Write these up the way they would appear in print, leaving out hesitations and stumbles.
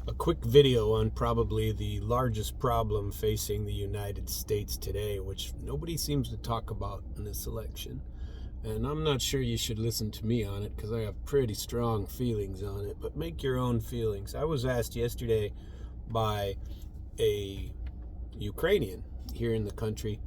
a quick video on probably the largest problem facing the United States today, which nobody seems to talk about in this election. And I'm not sure you should listen to me on it because I have pretty strong feelings on it, but make your own feelings. I was asked yesterday by a Ukrainian here in the country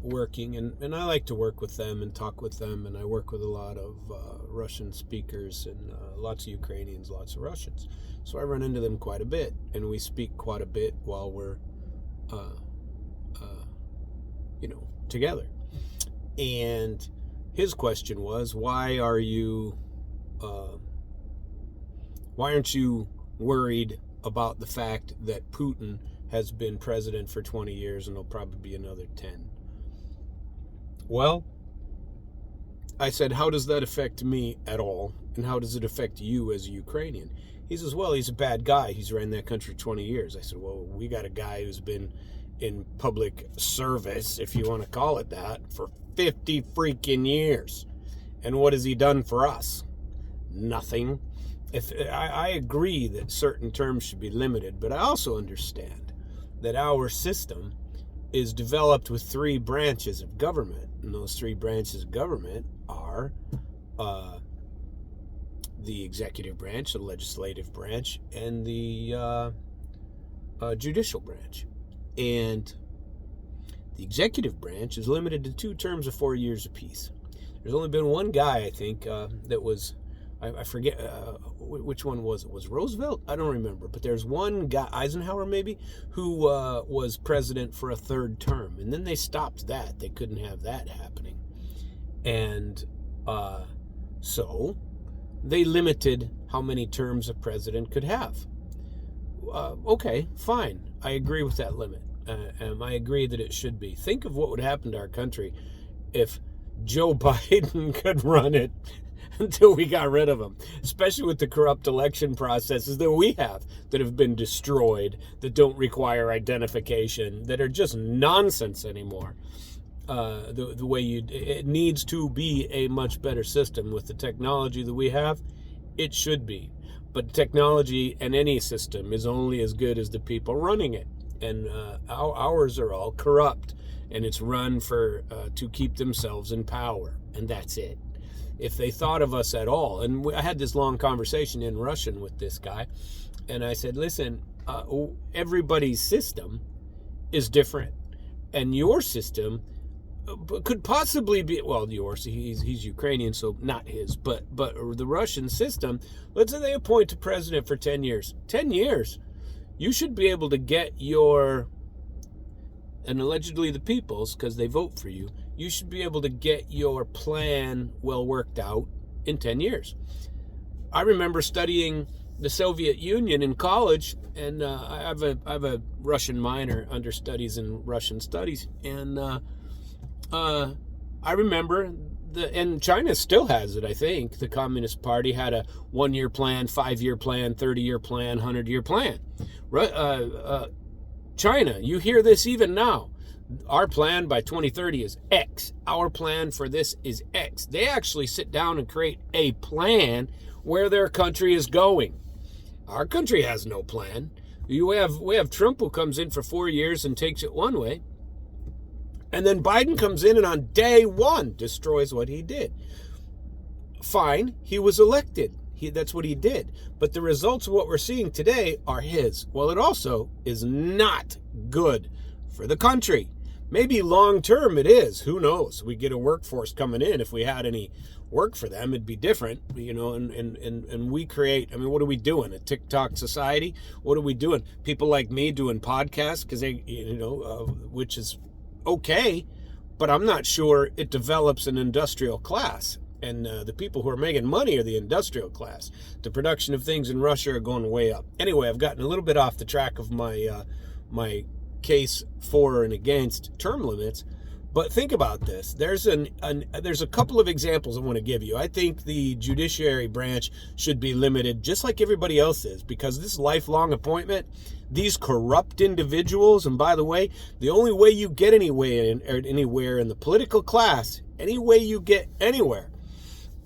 working, and I like to work with them and talk with them, and I work with a lot of Russian speakers and lots of Ukrainians, lots of Russians. So I run into them quite a bit, and we speak quite a bit while we're, together. And his question was, why aren't you worried about the fact that Putin has been president for 20 years and there'll probably be another 10? Well, I said, how does that affect me at all? And how does it affect you as a Ukrainian? He says, well, he's a bad guy. He's ran that country 20 years. I said, well, we got a guy who's been in public service, if you want to call it that, for 50 freaking years. And what has he done for us? Nothing. If I agree that certain terms should be limited, but I also understand that our system is developed with three branches of government, and those three branches of government are the executive branch, the legislative branch, and the judicial branch. And the executive branch is limited to 2 terms of 4 years apiece. There's only been one guy, I think, that was, I forget which one was it. Was Roosevelt? I don't remember. But there's one guy, Eisenhower maybe, who was president for a 3rd term. And then they stopped that. They couldn't have that happening. And so they limited how many terms a president could have. Okay, fine. I agree with that limit. I agree that it should be. Think of what would happen to our country if Joe Biden could run it until we got rid of him, especially with the corrupt election processes that we have that have been destroyed, that don't require identification, that are just nonsense anymore. The way it needs to be a much better system with the technology that we have. It should be. But technology and any system is only as good as the people running it. And ours are all corrupt, and it's run to keep themselves in power, and that's it. If they thought of us at all, and I had this long conversation in Russian with this guy, and I said, listen, everybody's system is different, and your system could possibly be, well, yours, he's Ukrainian, so not his, but the Russian system, let's say they appoint a president for 10 years. 10 years. You should be able to get and allegedly the people's, because they vote for you, you should be able to get your plan well worked out in 10 years. I remember studying the Soviet Union in college, and I have a Russian minor, understudies in Russian studies, and I remember and China still has it, I think. The Communist Party had a 1-year plan, 5-year plan, 30-year plan, 100-year plan. China, you hear this even now. Our plan by 2030 is X. Our plan for this is X. They actually sit down and create a plan where their country is going. Our country has no plan. We have Trump who comes in for 4 years and takes it one way. And then Biden comes in and on day 1 destroys what he did. Fine, he was elected. That's what he did. But the results of what we're seeing today are his. Well, it also is not good for the country. Maybe long term it is. Who knows? We get a workforce coming in. If we had any work for them, it'd be different, and we create, what are we doing? A TikTok society? What are we doing? People like me doing podcasts because they, which is okay, but I'm not sure it develops an industrial class. And the people who are making money are the industrial class. The production of things in Russia are going way up. Anyway, I've gotten a little bit off the track of my my case for and against term limits. But think about this. There's a couple of examples I want to give you. I think the judiciary branch should be limited just like everybody else is, because this lifelong appointment, these corrupt individuals, and by the way, the only way you get anywhere in the political class, any way you get anywhere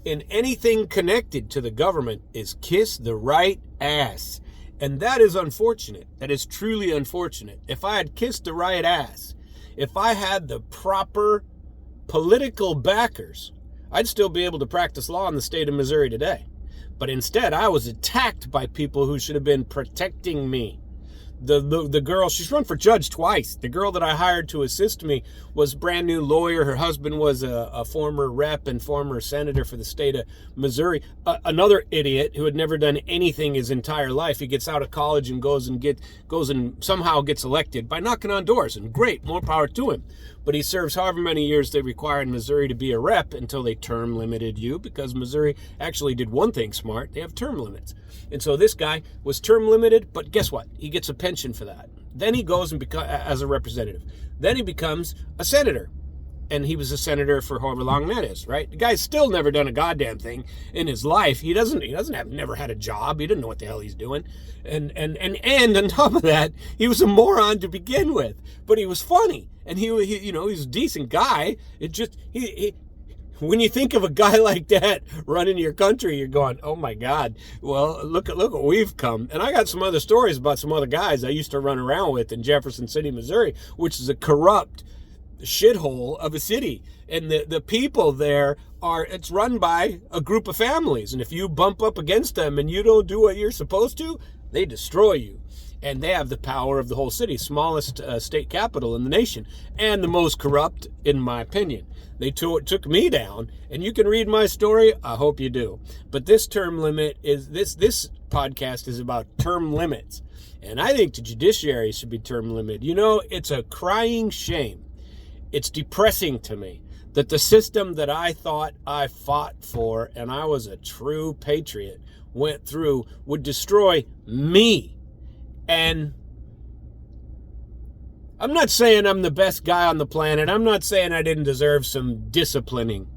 in anything connected to the government is kiss the right ass. And that is unfortunate. That is truly unfortunate. If I had kissed the right ass, if I had the proper political backers, I'd still be able to practice law in the state of Missouri today. But instead, I was attacked by people who should have been protecting me. The girl, she's run for judge twice. The girl that I hired to assist me was a brand new lawyer. Her husband was a former rep and former senator for the state of Missouri. Another idiot who had never done anything his entire life. He gets out of college and goes and somehow gets elected by knocking on doors. And great, more power to him. But he serves however many years they require in Missouri to be a rep until they term limited you, because Missouri actually did one thing smart. They have term limits. And so this guy was term limited, but guess what? He gets a pension for that. Then he goes and becomes as a representative. Then he becomes a senator. And he was a senator for however long that is, right? The guy's still never done a goddamn thing in his life. He never had a job. He didn't know what the hell he's doing. And on top of that, he was a moron to begin with. But he was funny. And he was a decent guy. It just, when you think of a guy like that running your country, you're going, oh my God, well, look what we've come. And I got some other stories about some other guys I used to run around with in Jefferson City, Missouri, which is a corrupt shithole of a city. And the people there it's run by a group of families. And if you bump up against them and you don't do what you're supposed to, they destroy you. And they have the power of the whole city, smallest state capital in the nation, and the most corrupt, in my opinion. They took me down, and you can read my story. I hope you do. But this term limit this podcast is about term limits. And I think the judiciary should be term limited. It's a crying shame. It's depressing to me that the system that I thought I fought for, and I was a true patriot, went through, would destroy me. And I'm not saying I'm the best guy on the planet. I'm not saying I didn't deserve some disciplining.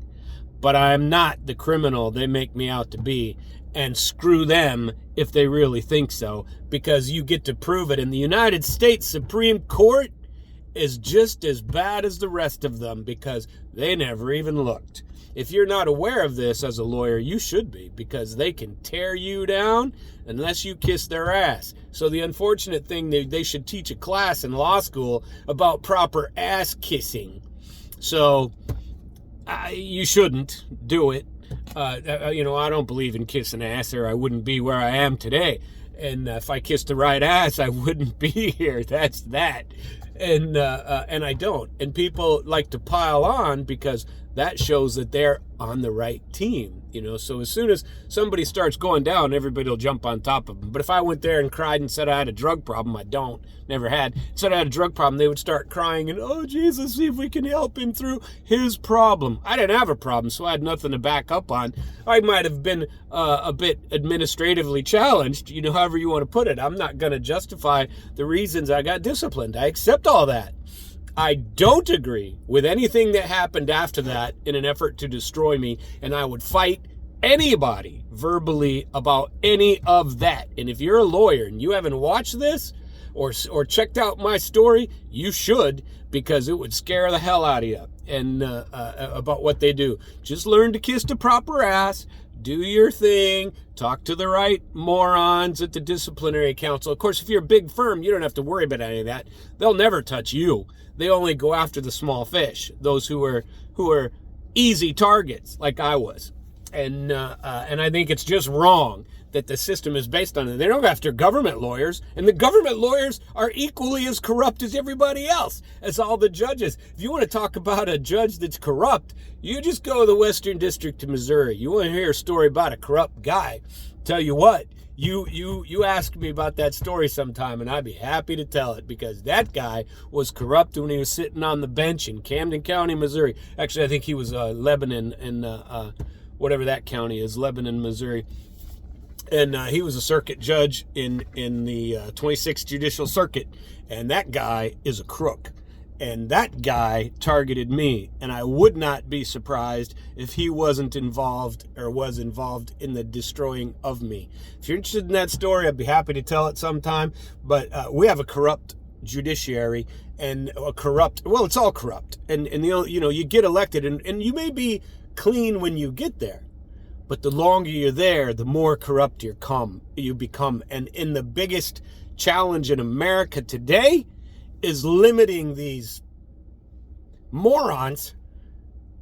But I'm not the criminal they make me out to be. And screw them if they really think so. Because you get to prove it. And the United States Supreme Court is just as bad as the rest of them, because they never even looked. If you're not aware of this as a lawyer, you should be, because they can tear you down unless you kiss their ass. So the unfortunate thing, they should teach a class in law school about proper ass kissing. So you shouldn't do it. I don't believe in kissing ass, or I wouldn't be where I am today. And if I kissed the right ass, I wouldn't be here. That's that. And I don't. And people like to pile on because that shows that they're on the right team. So as soon as somebody starts going down, everybody will jump on top of them. But if I went there and cried and said I had a drug problem, I don't, never had, said I had a drug problem, they would start crying and, oh, Jesus, see if we can help him through his problem. I didn't have a problem, so I had nothing to back up on. I might have been a bit administratively challenged, however you want to put it. I'm not going to justify the reasons I got disciplined. I accept all that. I don't agree with anything that happened after that in an effort to destroy me, and I would fight anybody verbally about any of that. And if you're a lawyer and you haven't watched this or checked out my story, you should, because it would scare the hell out of you and about what they do. Just learn to kiss the proper ass. Do your thing. Talk to the right morons at the disciplinary council. Of course, if you're a big firm, you don't have to worry about any of that. They'll never touch you. They only go after the small fish, those who are easy targets, like I was. And I think it's just wrong that the system is based on it. They don't go after government lawyers, and the government lawyers are equally as corrupt as everybody else, as all the judges. If you want to talk about a judge that's corrupt, you just go to the Western District of Missouri. You want to hear a story about a corrupt guy? Tell you what, you ask me about that story sometime, and I'd be happy to tell it, because that guy was corrupt when he was sitting on the bench in Camden County, Missouri. Actually, I think he was Lebanon, and whatever that county is, Lebanon, Missouri. And he was a circuit judge in the 26th Judicial Circuit. And that guy is a crook. And that guy targeted me. And I would not be surprised if he wasn't involved or was involved in the destroying of me. If you're interested in that story, I'd be happy to tell it sometime. But we have a corrupt judiciary and a corrupt, well, it's all corrupt. And you get elected and you may be clean when you get there. But the longer you're there, the more corrupt you become. And the biggest challenge in America today is limiting these morons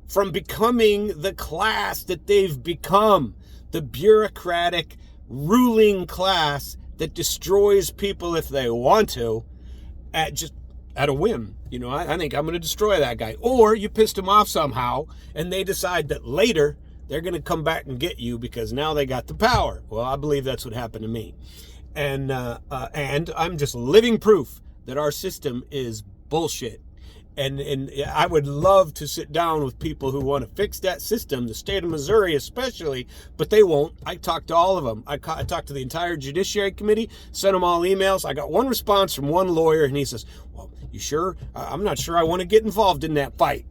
from becoming the class that they've become, the bureaucratic ruling class that destroys people if they want to, at a whim. I think I'm going to destroy that guy. Or you pissed him off somehow, and they decide that later they're going to come back and get you because now they got the power. Well, I believe that's what happened to me. And I'm just living proof that our system is bullshit. And I would love to sit down with people who want to fix that system, the state of Missouri especially, but they won't. I talked to all of them. I talked to the entire Judiciary Committee, sent them all emails. I got one response from one lawyer, and he says, well, you sure? I'm not sure I want to get involved in that fight.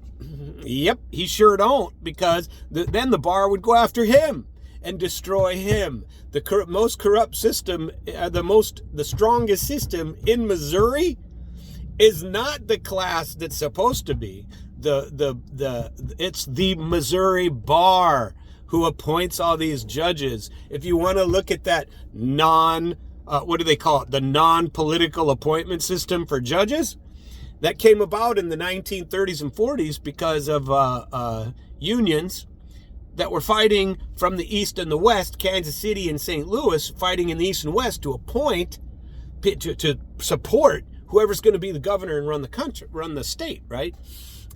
Yep, he sure don't, because then the bar would go after him and destroy him. The most corrupt system, the strongest system in Missouri is not the class that's supposed to be. It's the Missouri bar who appoints all these judges. If you want to look at that what do they call it? The non-political appointment system for judges, that came about in the 1930s and 40s because of unions that were fighting from the east and the west, Kansas City and St. Louis, fighting in the east and west to appoint, to support whoever's going to be the governor and run the state, right?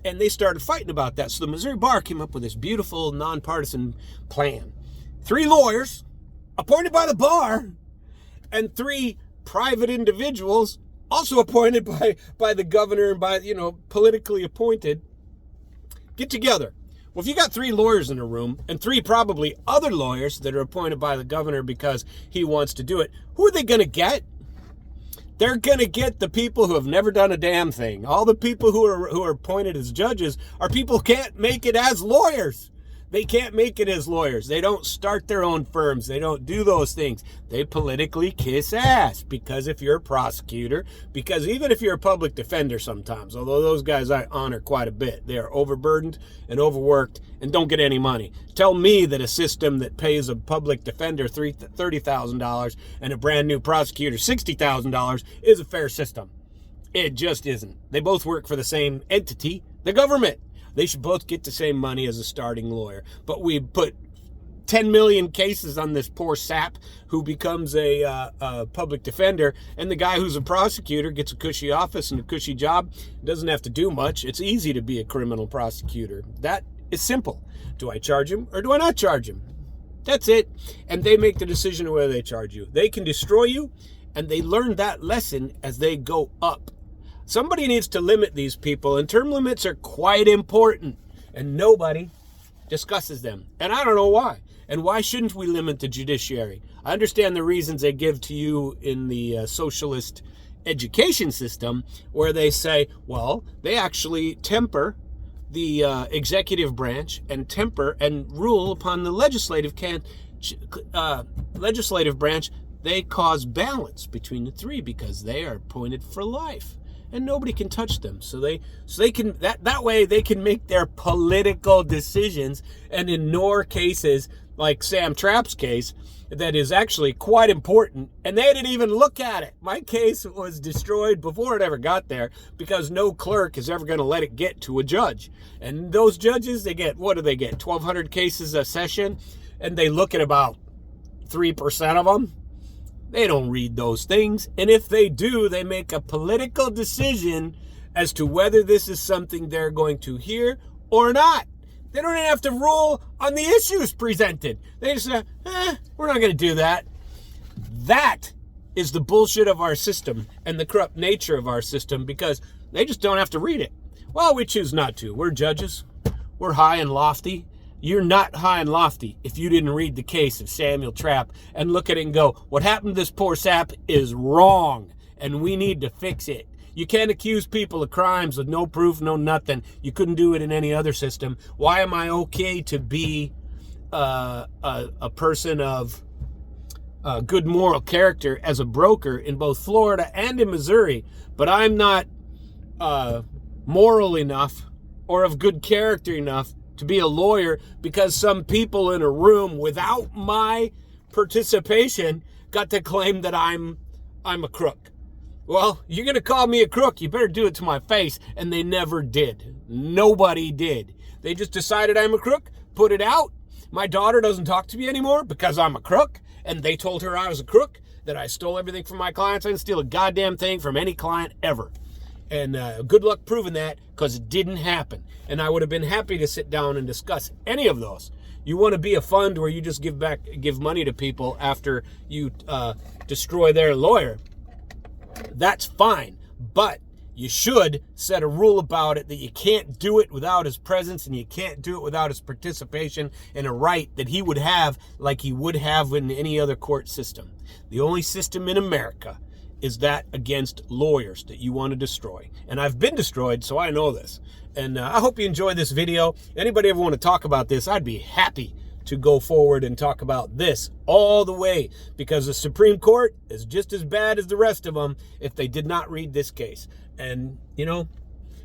And they started fighting about that. So the Missouri bar came up with this beautiful nonpartisan plan. 3 lawyers appointed by the bar and 3 private individuals also appointed by the governor and by, politically appointed, get together. Well, if you got 3 lawyers in a room and 3 probably other lawyers that are appointed by the governor because he wants to do it, who are they going to get? They're going to get the people who have never done a damn thing. All the people who are appointed as judges are people who can't make it as lawyers. They can't make it as lawyers. They don't start their own firms. They don't do those things. They politically kiss ass. Because if you're a prosecutor, because even if you're a public defender sometimes, although those guys I honor quite a bit, they are overburdened and overworked and don't get any money. Tell me that a system that pays a public defender $30,000 and a brand new prosecutor $60,000 is a fair system. It just isn't. They both work for the same entity, the government. They should both get the same money as a starting lawyer. But we put 10 million cases on this poor sap who becomes a public defender, and the guy who's a prosecutor gets a cushy office and a cushy job, doesn't have to do much. It's easy to be a criminal prosecutor. That is simple. Do I charge him or do I not charge him? That's it. And they make the decision of whether they charge you. They can destroy you, and they learn that lesson as they go up. Somebody needs to limit these people, and term limits are quite important, and nobody discusses them. And I don't know why. And why shouldn't we limit the judiciary? I understand the reasons they give to you in the socialist education system, where they say, well, they actually temper the executive branch and temper and rule upon the legislative branch. They cause balance between the 3 because they are appointed for life. And nobody can touch them. So they can that way they can make their political decisions and ignore cases like Sam Trapp's case that is actually quite important. And they didn't even look at it. My case was destroyed before it ever got there because no clerk is ever going to let it get to a judge. And those judges, they get, what do they get? 1,200 cases a session, and they look at about 3% of them. They don't read those things. And if they do, they make a political decision as to whether this is something they're going to hear or not. They don't even have to rule on the issues presented. They just say, we're not going to do that. That is the bullshit of our system and the corrupt nature of our system, because they just don't have to read it. Well, we choose not to. We're judges. We're high and lofty. You're not high and lofty if you didn't read the case of Samuel Trapp and look at it and go, what happened to this poor sap is wrong, and we need to fix it. You can't accuse people of crimes with no proof, no nothing. You couldn't do it in any other system. Why am I okay to be a person of good moral character as a broker in both Florida and in Missouri, but I'm not moral enough or of good character enough to be a lawyer because some people in a room without my participation got to claim that I'm a crook. Well, you're going to call me a crook, you better do it to my face. And they never did. Nobody did. They just decided I'm a crook, put it out. My daughter doesn't talk to me anymore because I'm a crook. And they told her I was a crook, that I stole everything from my clients. I didn't steal a goddamn thing from any client ever. And good luck proving that, because it didn't happen. And I would have been happy to sit down and discuss any of those. You want to be a fund where you just give money to people after you destroy their lawyer, that's fine. But you should set a rule about it that you can't do it without his presence, and you can't do it without his participation, and a right that he would have like he would have in any other court system. The only system in America is that against lawyers that you want to destroy. And I've been destroyed, so I know this. And I hope you enjoyed this video. Anybody ever want to talk about this, I'd be happy to go forward and talk about this all the way, because the Supreme Court is just as bad as the rest of them if they did not read this case. And, you know,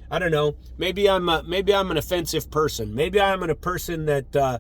I don't know, maybe I'm an offensive person. Maybe I'm a person that